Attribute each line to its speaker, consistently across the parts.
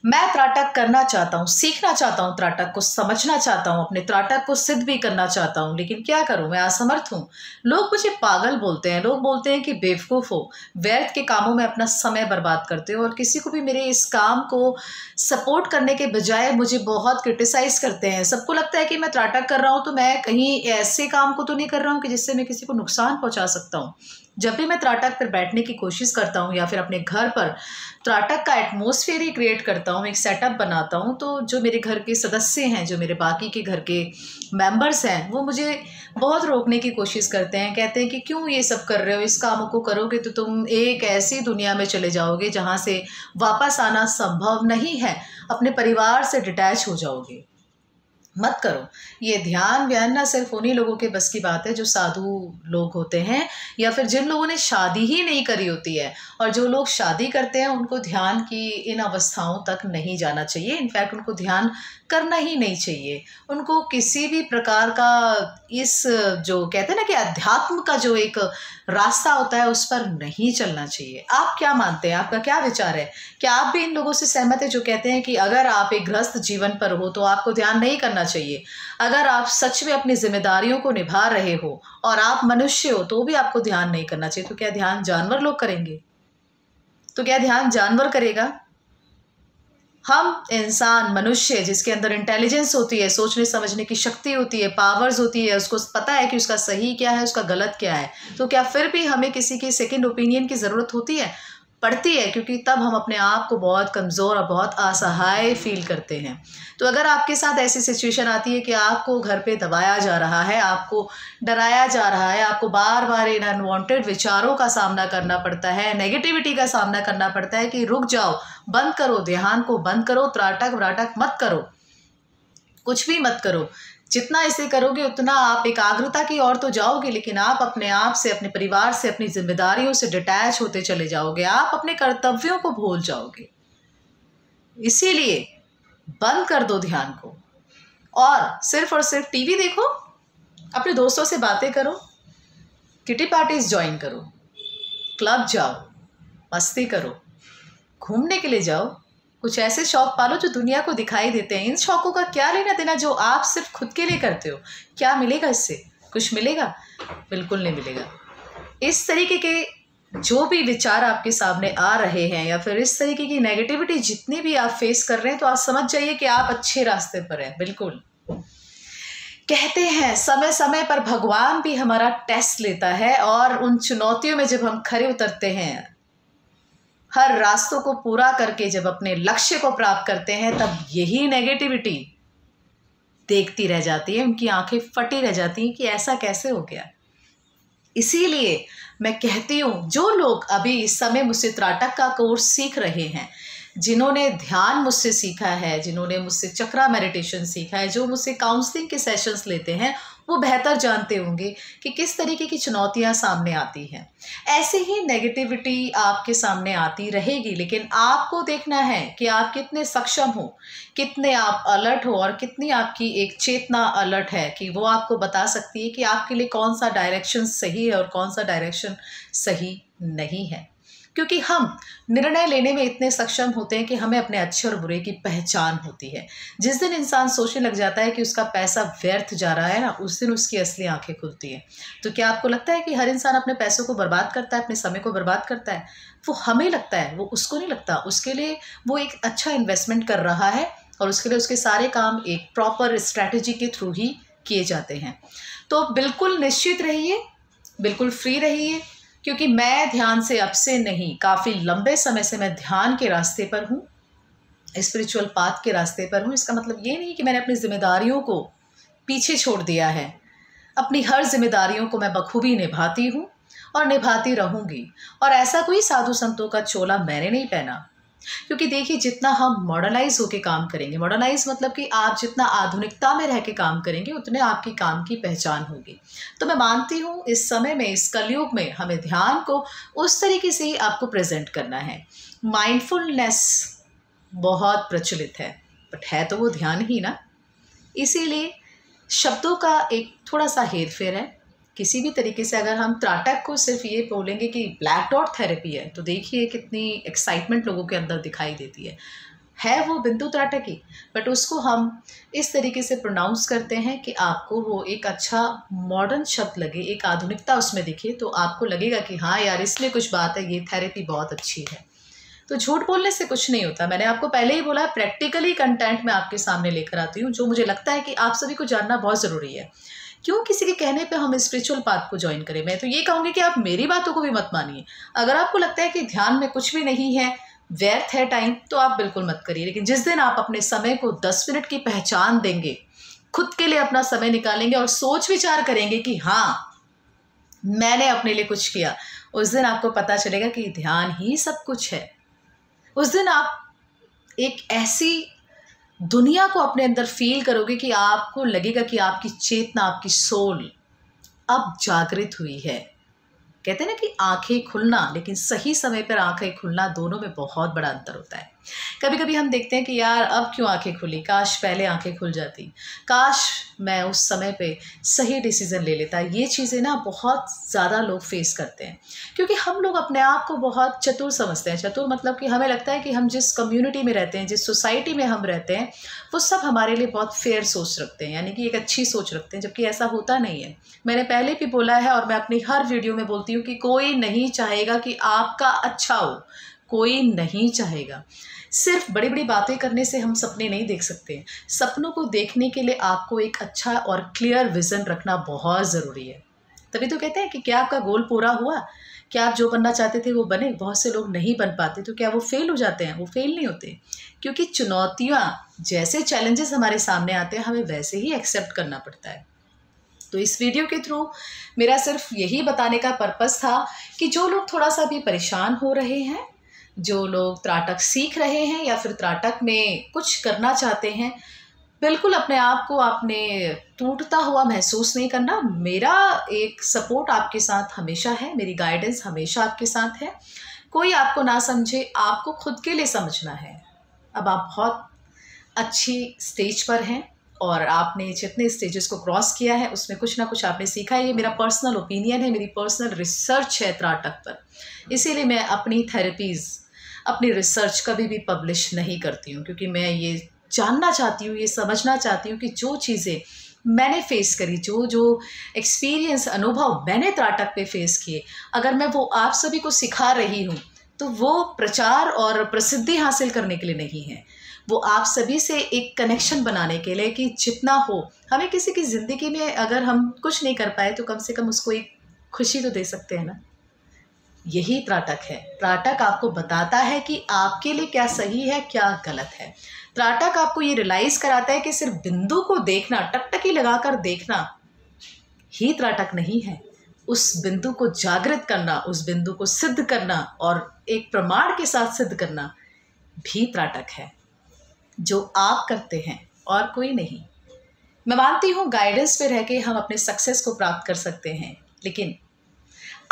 Speaker 1: मैं त्राटक करना चाहता हूँ, सीखना चाहता हूँ, त्राटक को समझना चाहता हूँ, अपने त्राटक को सिद्ध भी करना चाहता हूँ, लेकिन क्या करूँ, मैं असमर्थ हूँ। लोग मुझे पागल बोलते हैं, लोग बोलते हैं कि बेवकूफ़ हो, व्यर्थ के कामों में अपना समय बर्बाद करते हो, और किसी को भी मेरे इस काम को सपोर्ट करने के बजाय मुझे बहुत क्रिटिसाइज़ करते हैं। सबको लगता है कि मैं त्राटक कर रहा हूँ तो मैं कहीं ऐसे काम को तो नहीं कर रहा हूँ कि जिससे मैं किसी को नुकसान पहुँचा सकता हूँ। जब भी मैं त्राटक पर बैठने की कोशिश करता हूँ या फिर अपने घर पर त्राटक का एटमॉस्फेयर ही क्रिएट करता हूँ, एक सेटअप बनाता हूँ, तो जो मेरे घर के सदस्य हैं, जो मेरे बाकी के घर के मेंबर्स हैं, वो मुझे बहुत रोकने की कोशिश करते हैं। कहते हैं कि क्यों ये सब कर रहे हो, इस कामों को करोगे तो तुम एक ऐसी दुनिया में चले जाओगे जहाँ से वापस आना संभव नहीं है, अपने परिवार से डिटैच हो जाओगे, मत करो। ये ध्यान व्यान ना सिर्फ उन्हीं लोगों के बस की बात है जो साधु लोग होते हैं, या फिर जिन लोगों ने शादी ही नहीं करी होती है। और जो लोग शादी करते हैं उनको ध्यान की इन अवस्थाओं तक नहीं जाना चाहिए। इनफैक्ट उनको ध्यान करना ही नहीं चाहिए। उनको किसी भी प्रकार का इस जो कहते हैं ना कि अध्यात्म का जो एक रास्ता होता है उस पर नहीं चलना चाहिए। आप क्या मानते हैं, आपका क्या विचार है? क्या आप भी इन लोगों से सहमत है जो कहते हैं कि अगर आप एक गृहस्थ जीवन पर हो तो आपको ध्यान नहीं करना चाहिए, अगर आप सच में अपनी जिम्मेदारियों को निभा रहे हो और आप मनुष्य हो तो भी आपको ध्यान नहीं करना चाहिए? तो क्या ध्यान जानवर लोग करेंगे? तो क्या ध्यान जानवर करेगा? हम इंसान मनुष्य जिसके अंदर इंटेलिजेंस होती है, सोचने समझने की शक्ति होती है, पावर्स होती है, उसको पता है कि उसका सही क्या है, उसका गलत क्या है, तो क्या फिर भी हमें किसी की सेकंड ओपिनियन की ज़रूरत होती है? पड़ती है, क्योंकि तब हम अपने आप को बहुत कमज़ोर और बहुत असहाय फील करते हैं। तो अगर आपके साथ ऐसी सिचुएशन आती है कि आपको घर पे दबाया जा रहा है, आपको डराया जा रहा है, आपको बार बार इन अनवांटेड विचारों का सामना करना पड़ता है, नेगेटिविटी का सामना करना पड़ता है कि रुक जाओ, बंद करो, ध्यान को बंद करो, त्राटक व्राटक मत करो, कुछ भी मत करो, जितना इसे करोगे उतना आप एकाग्रता की ओर तो जाओगे, लेकिन आप अपने आप से, अपने परिवार से, अपनी जिम्मेदारियों से डिटैच होते चले जाओगे, आप अपने कर्तव्यों को भूल जाओगे। इसीलिए बंद कर दो ध्यान को और सिर्फ टीवी देखो, अपने दोस्तों से बातें करो, किटी पार्टीज ज्वाइन करो, क्लब जाओ, मस्ती करो, घूमने के लिए जाओ, कुछ ऐसे शौक पालो जो दुनिया को दिखाई देते हैं। इन शौकों का क्या लेना देना जो आप सिर्फ खुद के लिए करते हो? क्या मिलेगा इससे? कुछ मिलेगा? बिल्कुल नहीं मिलेगा। इस तरीके के जो भी विचार आपके सामने आ रहे हैं या फिर इस तरीके की नेगेटिविटी जितनी भी आप फेस कर रहे हैं, तो आप समझ जाइए कि आप अच्छे रास्ते पर हैं। बिल्कुल कहते हैं समय समय पर भगवान भी हमारा टेस्ट लेता है, और उन चुनौतियों में जब हम खरे उतरते हैं, हर रास्तों को पूरा करके जब अपने लक्ष्य को प्राप्त करते हैं, तब यही नेगेटिविटी देखती रह जाती है, उनकी आंखें फटी रह जाती हैं कि ऐसा कैसे हो गया। इसीलिए मैं कहती हूँ, जो लोग अभी इस समय मुझसे त्राटक का कोर्स सीख रहे हैं, जिन्होंने ध्यान मुझसे सीखा है, जिन्होंने मुझसे चक्रा मेडिटेशन सीखा है, जो मुझसे काउंसलिंग के सेशंस लेते हैं, वो बेहतर जानते होंगे कि किस तरीके की चुनौतियां सामने आती हैं। ऐसे ही नेगेटिविटी आपके सामने आती रहेगी, लेकिन आपको देखना है कि आप कितने सक्षम हो, कितने आप अलर्ट हो, और कितनी आपकी एक चेतना अलर्ट है कि वो आपको बता सकती है कि आपके लिए कौन सा डायरेक्शन सही है और कौन सा डायरेक्शन सही नहीं है। क्योंकि हम निर्णय लेने में इतने सक्षम होते हैं कि हमें अपने अच्छे और बुरे की पहचान होती है। जिस दिन इंसान सोचने लग जाता है कि उसका पैसा व्यर्थ जा रहा है ना, उस दिन उसकी असली आंखें खुलती हैं। तो क्या आपको लगता है कि हर इंसान अपने पैसों को बर्बाद करता है, अपने समय को बर्बाद करता है? वो हमें लगता है, वो उसको नहीं लगता। उसके लिए वो एक अच्छा इन्वेस्टमेंट कर रहा है, और उसके लिए उसके सारे काम एक प्रॉपर स्ट्रैटेजी के थ्रू ही किए जाते हैं। तो बिल्कुल निश्चित रहिए, बिल्कुल फ्री रहिए, क्योंकि मैं ध्यान से अब से नहीं, काफ़ी लंबे समय से मैं ध्यान के रास्ते पर हूँ, स्पिरिचुअल पाथ के रास्ते पर हूँ। इसका मतलब ये नहीं कि मैंने अपनी जिम्मेदारियों को पीछे छोड़ दिया है। अपनी हर जिम्मेदारियों को मैं बखूबी निभाती हूँ और निभाती रहूँगी। और ऐसा कोई साधु संतों का चोला मैंने नहीं पहना, क्योंकि देखिए, जितना हम मॉडर्नाइज होके काम करेंगे, मॉडर्नाइज मतलब कि आप जितना आधुनिकता में रह के काम करेंगे, उतने आपकी काम की पहचान होगी। तो मैं मानती हूँ इस समय में, इस कलयुग में, हमें ध्यान को उस तरीके से ही आपको प्रेजेंट करना है। माइंडफुलनेस बहुत प्रचलित है, बट है तो वो ध्यान ही ना। इसीलिए शब्दों का एक थोड़ा सा हेर फेर है। किसी भी तरीके से अगर हम त्राटक को सिर्फ ये बोलेंगे कि ब्लैक डॉट थेरेपी है, तो देखिए कितनी एक्साइटमेंट लोगों के अंदर दिखाई देती है। है वो बिंदु त्राटक ही, बट उसको हम इस तरीके से प्रोनाउंस करते हैं कि आपको वो एक अच्छा मॉडर्न शब्द लगे, एक आधुनिकता उसमें दिखे, तो आपको लगेगा कि हाँ यार इसमें कुछ बात है, ये थेरेपी बहुत अच्छी है। तो झूठ बोलने से कुछ नहीं होता। मैंने आपको पहले ही बोला, प्रैक्टिकली कंटेंट मैं आपके सामने लेकर आती हूँ जो मुझे लगता है कि आप सभी को जानना बहुत ज़रूरी है। क्यों किसी के कहने पे हम स्पिरिचुअल पाथ को ज्वाइन करें? मैं तो ये कहूँगी कि आप मेरी बातों को भी मत मानिए। अगर आपको लगता है कि ध्यान में कुछ भी नहीं है, व्यर्थ है टाइम, तो आप बिल्कुल मत करिए। लेकिन जिस दिन आप अपने समय को 10 मिनट की पहचान देंगे, खुद के लिए अपना समय निकालेंगे और सोच विचार करेंगे कि हाँ मैंने अपने लिए कुछ किया, उस दिन आपको पता चलेगा कि ध्यान ही सब कुछ है। उस दिन आप एक ऐसी दुनिया को अपने अंदर फील करोगे कि आपको लगेगा कि आपकी चेतना, आपकी सोल अब जागृत हुई है। कहते हैं ना कि आंखें खुलना, लेकिन सही समय पर आंखें खुलना, दोनों में बहुत बड़ा अंतर होता है। कभी कभी हम देखते हैं कि यार अब क्यों आंखें खुली, काश पहले आंखें खुल जाती, काश मैं उस समय पे सही डिसीज़न ले लेता। ये चीज़ें ना बहुत ज़्यादा लोग फेस करते हैं, क्योंकि हम लोग अपने आप को बहुत चतुर समझते हैं। चतुर मतलब कि हमें लगता है कि हम जिस कम्युनिटी में रहते हैं, जिस सोसाइटी में हम रहते हैं, वो सब हमारे लिए बहुत फेयर सोच रखते हैं, यानी कि एक अच्छी सोच रखते हैं, जबकि ऐसा होता नहीं है। मैंने पहले भी बोला है और मैं अपनी हर वीडियो में बोलती हूँ कि कोई नहीं चाहेगा कि आपका अच्छा हो, कोई नहीं चाहेगा। सिर्फ बड़ी बड़ी बातें करने से हम सपने नहीं देख सकते। सपनों को देखने के लिए आपको एक अच्छा और क्लियर विज़न रखना बहुत ज़रूरी है। तभी तो कहते हैं कि क्या आपका गोल पूरा हुआ, क्या आप जो बनना चाहते थे वो बने? बहुत से लोग नहीं बन पाते, तो क्या वो फेल हो जाते हैं? वो फेल नहीं होते, क्योंकि चुनौतियाँ, जैसे चैलेंजेस हमारे सामने आते हैं, हमें वैसे ही एक्सेप्ट करना पड़ता है। तो इस वीडियो के थ्रू मेरा सिर्फ यही बताने का पर्पस था कि जो लोग थोड़ा सा भी परेशान हो रहे हैं, जो लोग त्राटक सीख रहे हैं या फिर त्राटक में कुछ करना चाहते हैं, बिल्कुल अपने आप को आपने टूटता हुआ महसूस नहीं करना। मेरा एक सपोर्ट आपके साथ हमेशा है, मेरी गाइडेंस हमेशा आपके साथ है। कोई आपको ना समझे, आपको खुद के लिए समझना है। अब आप बहुत अच्छी स्टेज पर हैं और आपने जितने स्टेजेस को क्रॉस किया है उसमें कुछ ना कुछ आपने सीखा है। ये मेरा पर्सनल ओपिनियन है, मेरी पर्सनल रिसर्च है त्राटक पर, इसीलिए मैं अपनी थेरेपीज़, अपनी रिसर्च कभी भी पब्लिश नहीं करती हूँ, क्योंकि मैं ये जानना चाहती हूँ, ये समझना चाहती हूँ कि जो चीज़ें मैंने फेस करी, जो एक्सपीरियंस, अनुभव मैंने त्राटक पे फेस किए, अगर मैं वो आप सभी को सिखा रही हूँ तो वो प्रचार और प्रसिद्धि हासिल करने के लिए नहीं है, वो आप सभी से एक कनेक्शन बनाने के लिए कि जितना हो, हमें किसी की ज़िंदगी में अगर हम कुछ नहीं कर पाए तो कम से कम उसको एक खुशी तो दे सकते हैं ना। यही त्राटक है। त्राटक आपको बताता है कि आपके लिए क्या सही है, क्या गलत है। त्राटक आपको ये रियलाइज़ कराता है कि सिर्फ बिंदु को देखना, टकटकी लगाकर देखना ही त्राटक नहीं है। उस बिंदु को जागृत करना, उस बिंदु को सिद्ध करना और एक प्रमाण के साथ सिद्ध करना भी त्राटक है, जो आप करते हैं और कोई नहीं। मैं मानती हूँ गाइडेंस पे रह के हम अपने सक्सेस को प्राप्त कर सकते हैं, लेकिन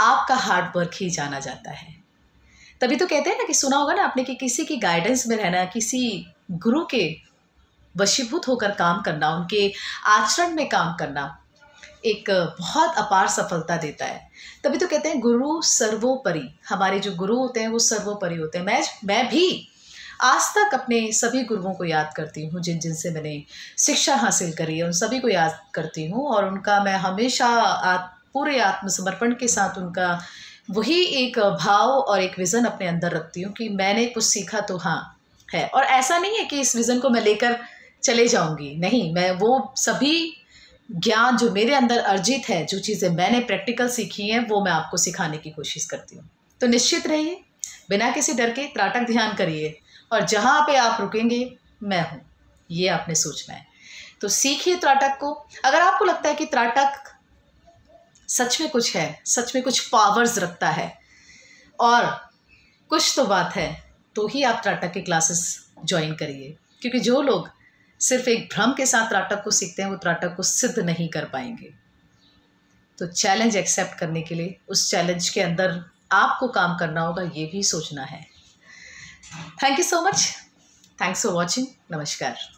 Speaker 1: आपका हार्ड वर्क ही जाना जाता है। तभी तो कहते हैं ना, कि सुना होगा ना आपने, कि किसी की गाइडेंस में रहना, किसी गुरु के वशीभूत होकर काम करना, उनके आचरण में काम करना एक बहुत अपार सफलता देता है। तभी तो कहते हैं गुरु सर्वोपरि। हमारे जो गुरु होते हैं वो सर्वोपरि होते हैं। मैं भी आज तक अपने सभी गुरुओं को याद करती हूँ, जिनसे मैंने शिक्षा हासिल करी है, उन सभी को याद करती हूँ और उनका मैं हमेशा पूरे आत्मसमर्पण के साथ उनका वही एक भाव और एक विज़न अपने अंदर रखती हूँ कि मैंने कुछ सीखा तो हाँ है। और ऐसा नहीं है कि इस विज़न को मैं लेकर चले जाऊँगी, नहीं, मैं वो सभी ज्ञान जो मेरे अंदर अर्जित है, जो चीज़ें मैंने प्रैक्टिकल सीखी हैं, वो मैं आपको सिखाने की कोशिश करती हूँ। तो निश्चित रहिए, बिना किसी डर के त्राटक ध्यान करिए और जहाँ पे आप रुकेंगे मैं हूँ, ये आपने सोचना है। तो सीखिए त्राटक को। अगर आपको लगता है कि त्राटक सच में कुछ है, सच में कुछ पावर्स रखता है और कुछ तो बात है, तो ही आप त्राटक की क्लासेस ज्वाइन करिए, क्योंकि जो लोग सिर्फ एक भ्रम के साथ त्राटक को सीखते हैं वो त्राटक को सिद्ध नहीं कर पाएंगे। तो चैलेंज एक्सेप्ट करने के लिए उस चैलेंज के अंदर आपको काम करना होगा, ये भी सोचना है। Thank you so much. Thanks for watching. नमस्कार।